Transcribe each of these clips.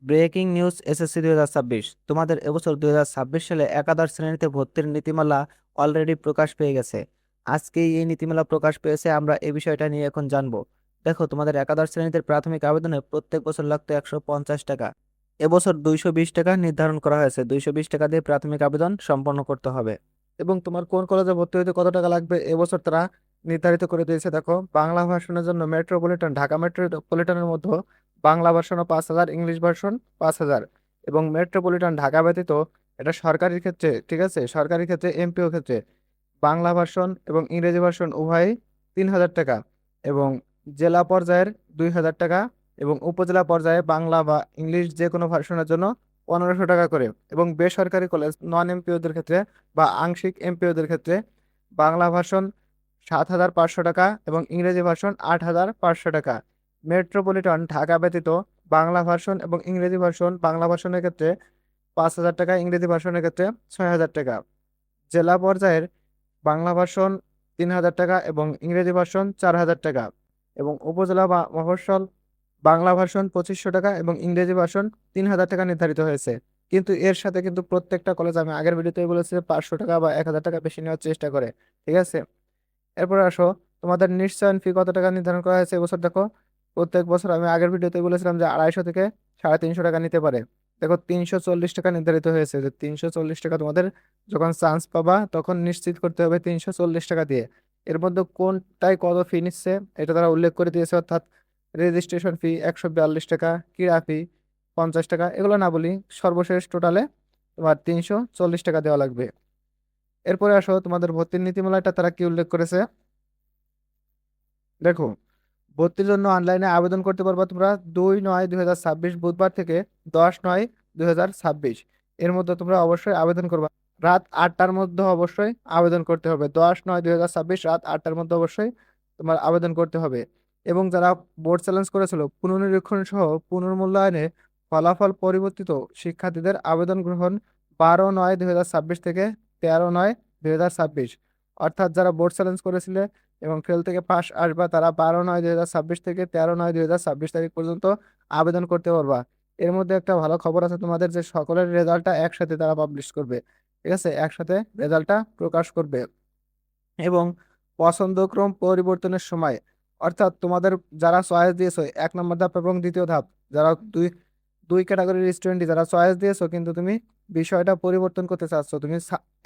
Breaking news SSC 2026। তোমাদের এবছর 2026 সালে একাদশ শ্রেণীতে ভর্তির নীতিমালা অলরেডি প্রকাশ পেয়ে গেছে। আজকেই এই নীতিমালা প্রকাশ পেয়েছে, আমরা এই বিষয়টা নিয়ে এখন জানবো। দেখো, তোমাদের একাদশ শ্রেণীতে প্রাথমিক আবেদনে প্রত্যেক বছর লাগতো 150 টাকা। এবছর 220 টাকা নির্ধারণ করা হয়েছে। 220 টাকা দিয়ে প্রাথমিক আবেদন সম্পন্ন করতে হবে। এবং তোমার কোন কলেজে ভর্তি হতে কত টাকা লাগবে এবছর তারা নির্ধারিত করে দিয়েছে। দেখো, বাংলা ভার্সনের জন্য মেট্রোপলিটন, ঢাকা মেট্রোপলিটনের মধ্যে বাংলা ভার্সনও 5,000, ইংলিশ ভার্সন 5,000। এবং মেট্রোপলিটন ঢাকা ব্যতীত এটা সরকারি ক্ষেত্রে, ঠিক আছে, সরকারি ক্ষেত্রে এমপিও ক্ষেত্রে বাংলা ভার্সন এবং ইংরেজি ভার্সন উভয়ই 3,000 টাকা। এবং জেলা পর্যায়ের 2,000 টাকা। এবং উপজেলা পর্যায়ে বাংলা বা ইংলিশ যে কোনো ভার্সনের জন্য 1,500 টাকা করে। এবং বেসরকারি কলেজ নন এমপিওদের ক্ষেত্রে বা আংশিক এমপিওদের ক্ষেত্রে বাংলা ভার্সন 7,500 টাকা এবং ইংরেজি ভার্সন 8,500 টাকা। মেট্রোপলিটন ঢাকা ব্যতীত বাংলা ভার্সন এবং ইংরেজি ভার্সন, বাংলা ভার্সনের ক্ষেত্রে 5,000 টাকা, ইংরেজি ভার্সনের ক্ষেত্রে 6,000 টাকা। জেলা পর্যায়ের বাংলা ভার্সন 3,000 টাকা এবং ইংরেজি ভার্সন 4,000 টাকা। এবং উপজেলা বা মফস্বল বাংলা ভার্সন 2,500 টাকা এবং ইংরেজি ভার্সন 3,000 টাকা নির্ধারিত হয়েছে। কিন্তু এর সাথে কিন্তু প্রত্যেকটা কলেজ, আমি আগের ভিডিওতে বলেছি, 500 টাকা বা 1,000 টাকা বেশি নেওয়ার চেষ্টা করে। ঠিক আছে, এরপর আসো, তোমাদের নিশ্চয়ন ফি কত টাকা নির্ধারণ করা হয়েছে এবছর। দেখো, প্রত্যেক বছর আমি আগের ভিডিওতে বলেছিলাম যে 250 থেকে 350 টাকা নিতে পারে। দেখো, 340 টাকা নির্ধারিত হয়েছে। যে 340 টাকা তোমাদের যখন চান্স পাবা তখন নিশ্চিত করতে হবে 340 টাকা দিয়ে। এর মধ্যে কোনটায় কত ফি নিচ্ছে এটা তারা উল্লেখ করে দিয়েছে, অর্থাৎ রেজিস্ট্রেশন ফি 142 টাকা, ক্রীড়া ফি 50 টাকা, এগুলো না বলি, সর্বশেষ টোটালে তোমার 340 টাকা দেওয়া লাগবে। এরপরে আসো, তোমাদের ভর্তির নীতিমালাটা তারা কি উল্লেখ করেছে। দেখো, ভর্তির জন্য অনলাইনে আবেদন করতে পারবা তোমরা 2/9/2026 বুধবার থেকে 10/9/2026 এর মধ্যে তোমরা অবশ্যই আবেদন করবা। রাত 8টার মধ্যে অবশ্যই আবেদন করতে হবে। 10/9/2026 রাত 8টার মধ্যে অবশ্যই তোমার আবেদন করতে হবে। এবং যারা বোর্ড চ্যালেঞ্জ করেছিল, পুনর্নিরীক্ষণ সহ পুনর্মূল্যায়নে ফলাফল পরিবর্তিত শিক্ষার্থীদের আবেদন গ্রহণ 12/9/2026 থেকে 13/9/2026। অর্থাৎ যারা বোর্ড চ্যালেঞ্জ করেছিল এবং ফেল থেকে পাশ আসবা, তারা 12/9/2026 থেকে 13/9/2026 তারিখ পর্যন্ত আবেদন করতে পারবা। এর মধ্যে একটা ভালো খবর আছে তোমাদের, যে সকলের রেজাল্টটা একসাথে তারা পাবলিশ করবে। ঠিক আছে, একসাথে রেজাল্টটা প্রকাশ করবে। এবং পছন্দক্রম পরিবর্তনের সময়, অর্থাৎ তোমাদের যারা চয়েস দিয়েছো 1 নম্বর ধাপ এবং দ্বিতীয় ধাপ, যারা দুই দুই ক্যাটাগরির স্টুডেন্ট যারা চয়েস দিয়েছো কিন্তু তুমি বিষয়টা পরিবর্তন করতে চাচ্ছ, তুমি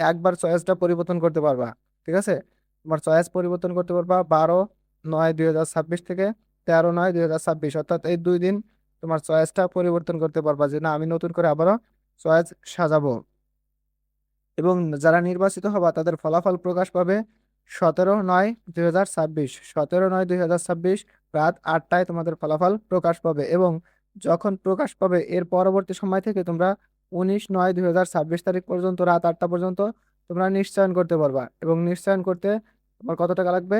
একবার চয়েসটা পরিবর্তন করতে পারবা। ঠিক আছে, তোমার চয়েস পরিবর্তন করতে পারবা 12/9/2026 থেকে 13/9/2026, অর্থাৎ এই 2 দিন তোমার চয়েসটা পরিবর্তন করতে পারবা, যে না, আমি নতুন করে আবারও চয়েস সাজাবো। এবং যারা নির্বাচিত হবা তাদের ফলাফল প্রকাশ পাবে 17/9/2026। 17/9/2026 রাত 8টায় তোমাদের ফলাফল প্রকাশ পাবে। এবং যখন প্রকাশ পাবে এর পরবর্তী সময় থেকে তোমরা 19/9/2026 তারিখ পর্যন্ত রাত 8টা পর্যন্ত তোমরা নিশ্চয়ন করতে পারবা। এবং নিশ্চয়ন করতে তোমার কত টাকা লাগবে?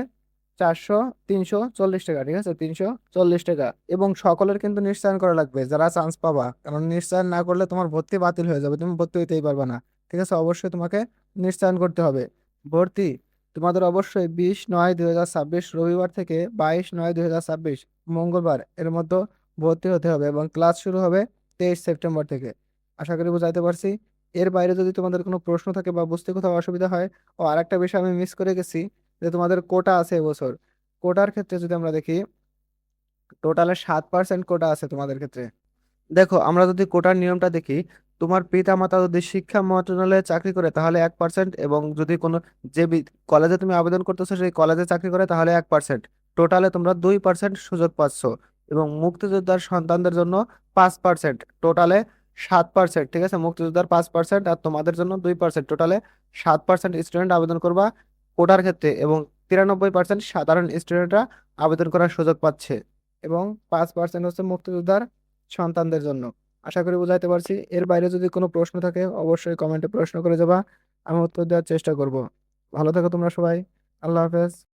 340 টাকা। ঠিক আছে, 340 টাকা। এবং সকলের কিন্তু নিশ্চয়ন করা লাগবে যারা চান্স পাবা, কারণ নিশ্চয়ন না করলে তোমার ভর্তি বাতিল হয়ে যাবে, তুমি ভর্তি হইতেই পারবে না। ঠিক আছে, অবশ্যই তোমাকে নিশ্চয়ন করতে হবে। ভর্তি তোমাদের অবশ্যই 20/9/2026 রবিবার থেকে 22/9/2026 মঙ্গলবার এর মধ্যে ভর্তি হতে হবে। এবং ক্লাস শুরু হবে 23 সেপ্টেম্বর থেকে। আশা করি বুঝাইতে পারছি। এর বাইরে যদি তোমাদের কোনো প্রশ্ন থাকে বা বুঝতে কোথাও অসুবিধা হয়, ও আরেকটা বিষয় আমি মিস করে গেছি, যে তোমাদের কোটা আছে এবছর। কোটার ক্ষেত্রে যদি আমরা দেখি, টোটালে 7% কোটা আছে তোমাদের ক্ষেত্রে। দেখো, আমরা যদি কোটার নিয়মটা দেখি, তোমার পিতা মাতা যদি শিক্ষা মন্ত্রণালয়ে চাকরি করে তাহলে 1%, এবং যদি কোনো যে কলেজে তুমি আবেদন করতেছো সেই কলেজে চাকরি করে তাহলে 1%। টোটালে তোমরা 2% সুযোগ পাচ্ছ। এবং মুক্তিযোদ্ধার সন্তানদের জন্য 5%, টোটালে 7%। ঠিক আছে, মুক্তিযোদ্ধার 5% আর তোমাদের জন্য 2%, টোটালে 7% স্টুডেন্ট আবেদন করবা কোটার ক্ষেত্রে। এবং 93% সাধারণ স্টুডেন্টরা আবেদন করার সুযোগ পাচ্ছে। এবং 5% হচ্ছে মুক্তিযোদ্ধার সন্তানদের জন্য। আশা করি বুঝাইতে পারছি। এর বাইরে যদি কোনো প্রশ্ন থাকে অবশ্যই কমেন্টে প্রশ্ন করে যাবা, আমি উত্তর দেওয়ার চেষ্টা করব। ভালো থাকো তোমরা সবাই। আল্লাহ হাফেজ।